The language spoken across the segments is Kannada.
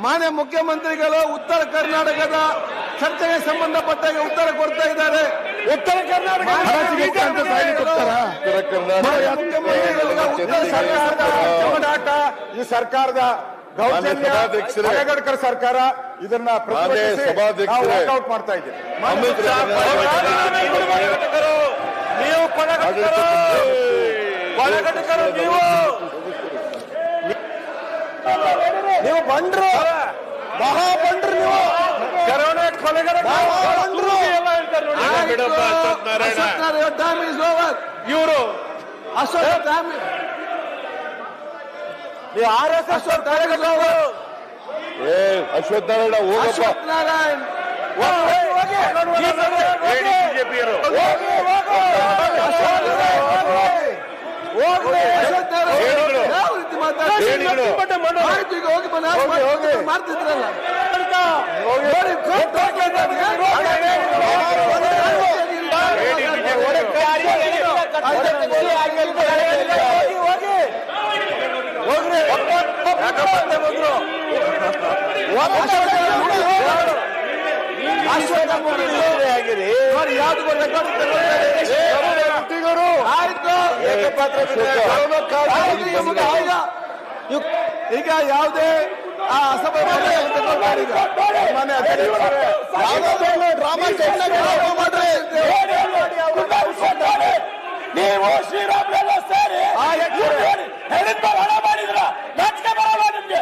ಮಾನ್ಯ ಮುಖ್ಯಮಂತ್ರಿಗಳು ಉತ್ತರ ಕರ್ನಾಟಕದ ಚರ್ಚೆಗೆ ಸಂಬಂಧಪಟ್ಟಾಗ ಉತ್ತರ ಕೊಡ್ತಾ ಇದ್ದಾರೆ. ಉತ್ತರ ಕರ್ನಾಟಕ ಹೋರಾಟ ಈ ಸರ್ಕಾರದ ಗೌರವ ಸರ್ಕಾರ ಇದನ್ನ ವರ್ಕೌಟ್ ಮಾಡ್ತಾ ಇದ್ದೀವಿ. ನೀವು ನೀವು ಬಂಡ್ರು, ಮಹಾ ಬಂಡ್ರು, ನೀವು ಕರೋನಾ ಕೊಲೆಗಾರ ಇವರು ಅಶ್ವತ್ಥ ಅಶ್ವತ್ಥ ನಾರಾಯಣ ಹೋಗಪ್ಪ. ನಾರಾಯಣ್ ಮಾಡ್ತಿದ್ರಲ್ಲ ಈಗ ಯಾವುದೇ ನೀವು ಶ್ರೀರಾಮ್ನೆಲ್ಲ ಸೇರಿ ಹೇಳಿದ ಹಣ ಮಾಡಿದ್ರ ನಾಚಿಕೆ ಬರಲ್ಲ ನಿಮ್ಗೆ.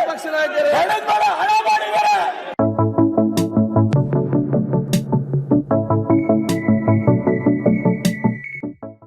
ಪಕ್ಷ ನಾಯಕರು ಹಣ ಮಾಡಿದ್ರೆ